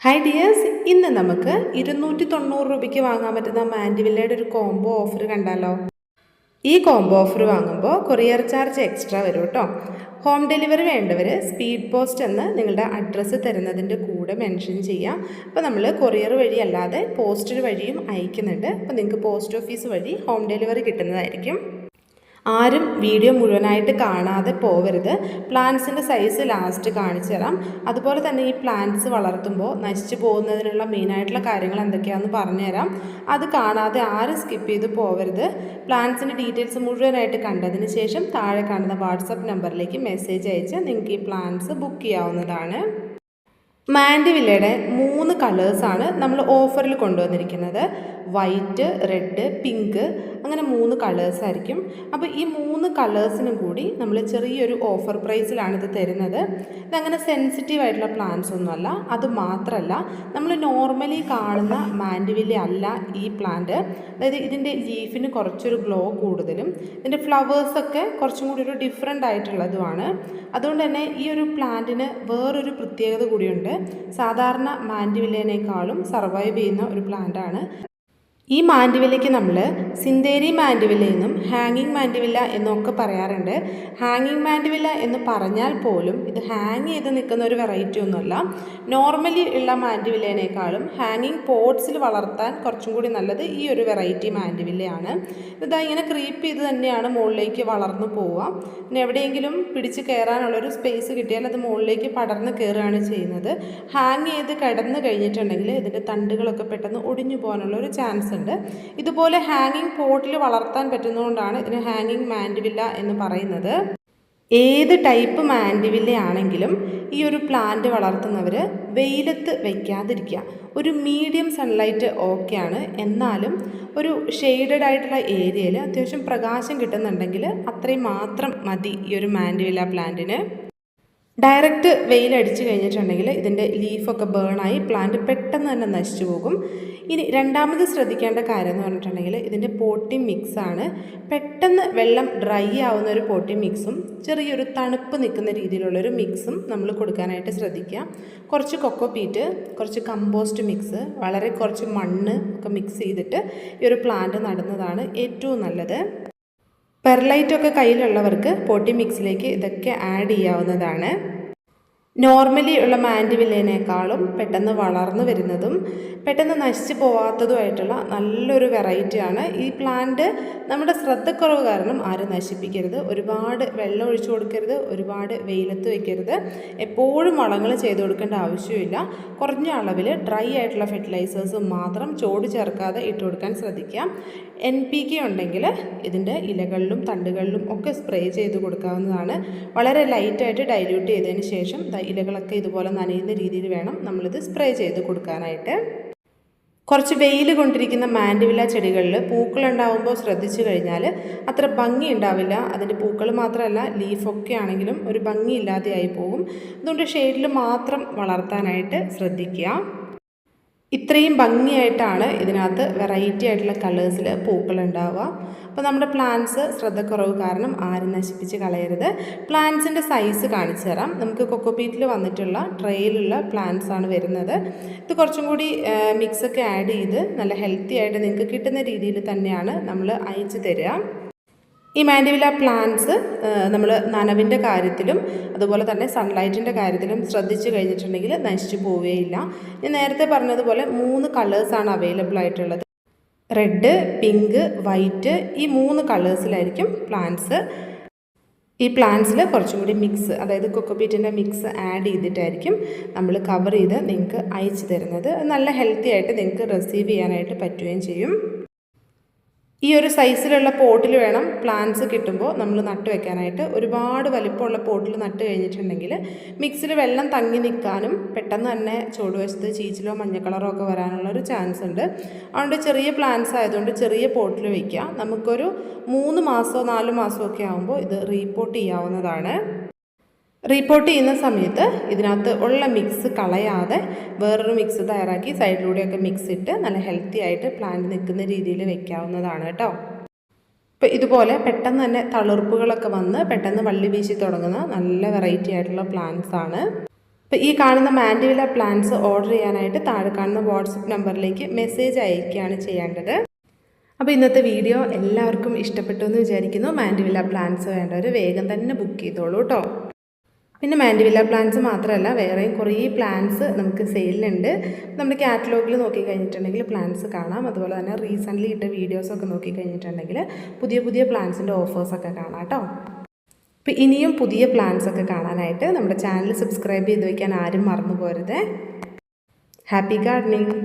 Hi dears, ഇന്ന് നമുക്ക് 290 രൂപയ്ക്ക് വാങ്ങാൻ പറ്റുന്ന മാൻഡിവില്ലയുടെ ഒരു കോംബോ ഓഫർ കണ്ടാലോ. ഈ കോംബോ ഓഫർ വാങ്ങുമ്പോൾ കൊറിയർ ചാർജ് എക്സ്ട്രാ വരും കേട്ടോ. ഹോം ഡെലിവറി വേണ്ടവർ സ്പീഡ് പോസ്റ്റ് എന്ന് നിങ്ങളുടെ അഡ്രസ്സ് തരുന്നതിൻ്റെ കൂടെ മെൻഷൻ ചെയ്യാം. അപ്പോൾ നമ്മൾ കൊറിയർ വഴി അല്ലാതെ പോസ്റ്റൽ വഴിയും അയക്കുന്നുണ്ട്. അപ്പോൾ നിങ്ങൾക്ക് പോസ്റ്റ് ഓഫീസ് വഴി ഹോം ഡെലിവറി കിട്ടുന്നതായിരിക്കും. ആരും വീഡിയോ മുഴുവനായിട്ട് കാണാതെ പോവരുത്. പ്ലാന്റ്സിൻ്റെ സൈസ് ലാസ്റ്റ് കാണിച്ചു തരാം. അതുപോലെ തന്നെ ഈ പ്ലാന്റ്സ് വളർത്തുമ്പോൾ നശിച്ചു പോകുന്നതിനുള്ള മെയിനായിട്ടുള്ള കാര്യങ്ങൾ എന്തൊക്കെയാണെന്ന് പറഞ്ഞുതരാം. അത് കാണാതെ ആരും സ്കിപ്പ് ചെയ്ത് പോവരുത്. പ്ലാന്റ്സിൻ്റെ ഡീറ്റെയിൽസ് മുഴുവനായിട്ട് കണ്ടതിന് ശേഷം താഴെ കാണുന്ന വാട്സപ്പ് നമ്പറിലേക്ക് മെസ്സേജ് അയച്ച് നിങ്ങൾക്ക് ഈ പ്ലാന്റ്സ് ബുക്ക് ചെയ്യാവുന്നതാണ്. മാൻഡിവില്ലയുടെ 3 കളേഴ്സാണ് നമ്മൾ ഓഫറിൽ കൊണ്ടുവന്നിരിക്കുന്നത്. വൈറ്റ്, റെഡ്, പിങ്ക്, അങ്ങനെ 3 കളേഴ്സായിരിക്കും. അപ്പോൾ ഈ 3 കളേഴ്സിനും കൂടി നമ്മൾ ചെറിയൊരു ഓഫർ പ്രൈസിലാണ് ഇത് തരുന്നത്. ഇതങ്ങനെ സെൻസിറ്റീവ് ആയിട്ടുള്ള പ്ലാന്റ്സ് ഒന്നുമല്ല. അത് മാത്രമല്ല, നമ്മൾ നോർമലി കാണുന്ന മാൻഡിവില്ല അല്ല ഈ പ്ലാന്റ്. അതായത് ഇതിൻ്റെ ലീഫിന് കുറച്ചൊരു ഗ്ലോ കൂടുതലും ഇതിൻ്റെ ഫ്ലവേഴ്സൊക്കെ കുറച്ചും കൂടി ഒരു ഡിഫറെൻ്റ് ആയിട്ടുള്ളതുമാണ്. അതുകൊണ്ട് തന്നെ ഈ ഒരു പ്ലാന്റിന് വേറൊരു പ്രത്യേകത കൂടിയുണ്ട്. സാധാരണ മാൻഡിവില്ലേനേക്കാളും സർവൈവ് ചെയ്യുന്ന ഒരു പ്ലാന്റാണ്. ഈ മാൻഡിവില്ലയ്ക്ക് നമ്മൾ സിന്തേരി മാൻഡിവില്ല എന്നും ഹാങ്ങിങ് മാൻഡിവില്ല എന്നൊക്കെ പറയാറുണ്ട്. ഹാങ്ങിങ് മാൻഡിവില്ല എന്ന് പറഞ്ഞാൽ പോലും ഇത് ഹാങ് ചെയ്ത് നിൽക്കുന്ന ഒരു വെറൈറ്റി ഒന്നുമല്ല. നോർമലി ഉള്ള മാൻഡിവില്ലേനേക്കാളും ഹാങ്ങിങ് പോട്ട്സിൽ വളർത്താൻ കുറച്ചും കൂടി നല്ലത് ഈ ഒരു വെറൈറ്റി മാൻഡിവില്ലയാണ്. ഇതാ ഇങ്ങനെ ക്രീപ്പ് ചെയ്ത് തന്നെയാണ് മുകളിലേക്ക് വളർന്നു പോവുക. പിന്നെ എവിടെയെങ്കിലും പിടിച്ച് കയറാനുള്ളൊരു സ്പേസ് കിട്ടിയാൽ അത് മുകളിലേക്ക് പടർന്ന് കയറുകയാണ് ചെയ്യുന്നത്. ഹാങ് ചെയ്ത് കിടന്നു കഴിഞ്ഞിട്ടുണ്ടെങ്കിൽ ഇതിൻ്റെ തണ്ടുകളൊക്കെ പെട്ടെന്ന് ഒടിഞ്ഞു പോകാനുള്ളൊരു ചാൻസ് ഉണ്ട്. ഇതുപോലെ ഹാങ്ങിങ് പോട്ടിൽ വളർത്താൻ പറ്റുന്നതുകൊണ്ടാണ് ഇതിന് ഹാങ്ങിങ് മാൻഡിവില്ല എന്ന് പറയുന്നത്. ഏത് ടൈപ്പ് മാൻഡിവില്ല ആണെങ്കിലും ഈ ഒരു പ്ലാന്റ് വളർത്തുന്നവർ വെയിലത്ത് വയ്ക്കാതിരിക്കുക. ഒരു മീഡിയം സൺലൈറ്റ് ഓക്കെയാണ്. എന്നാലും ഒരു ഷെയ്ഡഡ് ആയിട്ടുള്ള ഏരിയയിൽ അത്യാവശ്യം പ്രകാശം കിട്ടുന്നുണ്ടെങ്കിൽ അത്രയും മാത്രം മതി ഈ ഒരു മാൻഡിവില്ല പ്ലാന്റിന്. ഡയറക്റ്റ് വെയിലടിച്ച് കഴിഞ്ഞിട്ടുണ്ടെങ്കിൽ ഇതിൻ്റെ ലീഫൊക്കെ ബേണായി പ്ലാന്റ് പെട്ടെന്ന് തന്നെ നശിച്ചു പോകും. ഇനി രണ്ടാമത് ശ്രദ്ധിക്കേണ്ട കാര്യം എന്ന് പറഞ്ഞിട്ടുണ്ടെങ്കിൽ ഇതിൻ്റെ പോട്ടിംഗ് മിക്സാണ്. പെട്ടെന്ന് വെള്ളം ഡ്രൈ ആവുന്ന ഒരു പോട്ടിംഗ് മിക്സും ചെറിയൊരു തണുപ്പ് നിൽക്കുന്ന രീതിയിലുള്ളൊരു മിക്സും നമ്മൾ കൊടുക്കാനായിട്ട് ശ്രദ്ധിക്കുക. കുറച്ച് കൊക്കോപീറ്റ്, കുറച്ച് കമ്പോസ്റ്റ് മിക്സ്, വളരെ കുറച്ച് മണ്ണ് ഒക്കെ മിക്സ് ചെയ്തിട്ട് ഈ ഒരു പ്ലാന്റ് നടുന്നതാണ് ഏറ്റവും നല്ലത്. പെർലൈറ്റൊക്കെ കയ്യിലുള്ളവർക്ക് പോട്ടി മിക്സിലേക്ക് ഇതൊക്കെ ആഡ് ചെയ്യാവുന്നതാണ്. നോർമലി ഉള്ള മാൻഡിവില്ലേനേക്കാളും പെട്ടെന്ന് വളർന്നു വരുന്നതും പെട്ടെന്ന് നശിച്ചു പോവാത്തതുമായിട്ടുള്ള നല്ലൊരു വെറൈറ്റിയാണ് ഈ പ്ലാന്റ്. നമ്മുടെ ശ്രദ്ധക്കുറവ് കാരണം ആരും നശിപ്പിക്കരുത്. ഒരുപാട് വെള്ളം ഒഴിച്ചു കൊടുക്കരുത്, ഒരുപാട് വെയിലത്ത് വയ്ക്കരുത്. എപ്പോഴും വളങ്ങൾ ചെയ്ത് കൊടുക്കേണ്ട ആവശ്യമില്ല. കുറഞ്ഞ അളവിൽ ഡ്രൈ ആയിട്ടുള്ള ഫെർട്ടിലൈസേഴ്സ് മാത്രം ചോട് ചേർക്കാതെ ഇട്ട് കൊടുക്കാൻ ശ്രദ്ധിക്കാം. NPK ഉണ്ടെങ്കിൽ ഇതിൻ്റെ ഇലകളിലും തണ്ടുകളിലും ഒക്കെ സ്പ്രേ ചെയ്ത് കൊടുക്കാവുന്നതാണ്. വളരെ ലൈറ്റായിട്ട് ഡൈല്യൂട്ട് ചെയ്തതിന് ശേഷം ഇലകളൊക്കെ ഇതുപോലെ നനയുന്ന രീതിയിൽ വേണം നമ്മളിത് സ്പ്രേ ചെയ്ത് കൊടുക്കാനായിട്ട്. കുറച്ച് വെയിൽ കൊണ്ടിരിക്കുന്ന മാൻഡിവില്ല ചെടികളിൽ പൂക്കളുണ്ടാവുമ്പോൾ ശ്രദ്ധിച്ചു കഴിഞ്ഞാൽ അത്ര ഭംഗി ഉണ്ടാവില്ല. അതിൻ്റെ പൂക്കൾ മാത്രമല്ല ലീഫൊക്കെ ആണെങ്കിലും ഒരു ഭംഗിയില്ലാതെയായി പോകും. അതുകൊണ്ട് ഷെയ്ഡിൽ മാത്രം വളർത്താനായിട്ട് ശ്രദ്ധിക്കുക. ഇത്രയും ഭംഗിയായിട്ടാണ് ഇതിനകത്ത് വെറൈറ്റി ആയിട്ടുള്ള കളേഴ്സിൽ പൂക്കൾ ഉണ്ടാവുക. അപ്പോൾ നമ്മുടെ പ്ലാന്റ്സ് ശ്രദ്ധക്കുറവ് കാരണം ആരും നശിപ്പിച്ച് കളയരുത്. പ്ലാന്റ്സിൻ്റെ സൈസ് കാണിച്ചു തരാം. നമുക്ക് കൊക്കോപീറ്റിൽ വന്നിട്ടുള്ള ട്രേയിലുള്ള പ്ലാന്റ്സ് ആണ് വരുന്നത്. ഇത് കുറച്ചും കൂടി മിക്സൊക്കെ ആഡ് ചെയ്ത് നല്ല ഹെൽത്തി ആയിട്ട് നിങ്ങൾക്ക് കിട്ടുന്ന രീതിയിൽ തന്നെയാണ് നമ്മൾ അയച്ചു തരിക. ഈ മാൻഡിവില്ല പ്ലാന്റ്സ് നമ്മൾ നനവിൻ്റെ കാര്യത്തിലും അതുപോലെ തന്നെ സൺലൈറ്റിൻ്റെ കാര്യത്തിലും ശ്രദ്ധിച്ചു കഴിഞ്ഞിട്ടുണ്ടെങ്കിൽ നശിച്ചു പോവുകയില്ല. ഞാൻ നേരത്തെ പറഞ്ഞതുപോലെ 3 കളേഴ്സാണ് അവൈലബിൾ ആയിട്ടുള്ളത്. റെഡ്, പിങ്ക്, വൈറ്റ്, ഈ 3 കളേഴ്സിലായിരിക്കും പ്ലാന്റ്സ്. ഈ പ്ലാന്റ്സിൽ കുറച്ചും കൂടി മിക്സ്, അതായത് കൊക്കോപീറ്റിൻ്റെ മിക്സ് ആഡ് ചെയ്തിട്ടായിരിക്കും നമ്മൾ കവർ ചെയ്ത് നിങ്ങൾക്ക് അയച്ചു തരുന്നത്. നല്ല ഹെൽത്തി ആയിട്ട് നിങ്ങൾക്ക് റിസീവ് ചെയ്യാനായിട്ട് പറ്റുകയും ചെയ്യും. ഈ ഒരു സൈസിലുള്ള പോട്ടിൽ വേണം പ്ലാന്റ്സ് കിട്ടുമ്പോൾ നമ്മൾ നട്ട് വെക്കാനായിട്ട്. ഒരുപാട് വലിപ്പമുള്ള പോട്ടിൽ നട്ട് കഴിഞ്ഞിട്ടുണ്ടെങ്കിൽ മിക്സിൽ വെള്ളം തങ്ങി നിൽക്കാനും പെട്ടെന്ന് തന്നെ ചുവടുവശത്ത് ചീച്ചിലോ മഞ്ഞ കളറോ ഒക്കെ വരാനുള്ളൊരു ചാൻസ് ഉണ്ട്. അതുകൊണ്ട് ചെറിയ പ്ലാന്റ്സ് ആയതുകൊണ്ട് ചെറിയ പോട്ടിൽ വയ്ക്കുക. നമുക്കൊരു 3 മാസമോ 4 മാസമോ ഒക്കെ ആകുമ്പോൾ ഇത് റീപോട്ട് ചെയ്യാവുന്നതാണ്. റീപോട്ട് ചെയ്യുന്ന സമയത്ത് ഇതിനകത്ത് ഉള്ള മിക്സ് കളയാതെ വേറൊരു മിക്സ് തയ്യാറാക്കി സൈഡിലൂടെയൊക്കെ മിക്സ് ഇട്ട് നല്ല ഹെൽത്തി ആയിട്ട് പ്ലാന്റ് നിൽക്കുന്ന രീതിയിൽ വെക്കാവുന്നതാണ് കേട്ടോ. ഇപ്പോൾ ഇതുപോലെ പെട്ടെന്ന് തന്നെ തളിർപ്പുകളൊക്കെ വന്ന് പെട്ടെന്ന് വള്ളി വീശി തുടങ്ങുന്ന നല്ല വെറൈറ്റി ആയിട്ടുള്ള പ്ലാന്റ്സ് ആണ്. അപ്പോൾ ഈ കാണുന്ന മാൻഡിവില പ്ലാന്റ്സ് ഓർഡർ ചെയ്യാനായിട്ട് താഴെ കാണുന്ന വാട്സപ്പ് നമ്പറിലേക്ക് മെസ്സേജ് അയക്കുകയാണ് ചെയ്യേണ്ടത്. അപ്പോൾ ഇന്നത്തെ വീഡിയോ എല്ലാവർക്കും ഇഷ്ടപ്പെട്ടു എന്ന് വിചാരിക്കുന്നു. മാൻഡിവില പ്ലാന്റ്സ് വേണ്ടവർ വേഗം തന്നെ ബുക്ക് ചെയ്തോളൂ കേട്ടോ. പിന്നെ മാൻഡിവില പ്ലാന്റ്സ് മാത്രമല്ല വേറെയും കുറേ പ്ലാന്റ്സ് നമുക്ക് സെയിലുണ്ട്. നമ്മുടെ കാറ്റലോഗിൽ നോക്കിക്കഴിഞ്ഞിട്ടുണ്ടെങ്കിൽ പ്ലാന്റ്സ് കാണാം. അതുപോലെ തന്നെ റീസെൻ്റ്ലി ഇട്ട വീഡിയോസൊക്കെ നോക്കിക്കഴിഞ്ഞിട്ടുണ്ടെങ്കിൽ പുതിയ പുതിയ പ്ലാന്റ്സിൻ്റെ ഓഫേഴ്സൊക്കെ കാണാം കേട്ടോ. അപ്പോൾ ഇനിയും പുതിയ പ്ലാന്റ്സൊക്കെ കാണാനായിട്ട് നമ്മുടെ ചാനൽ സബ്സ്ക്രൈബ് ചെയ്ത് വയ്ക്കാൻ ആരും മറന്നു പോരുത്. Happy gardening.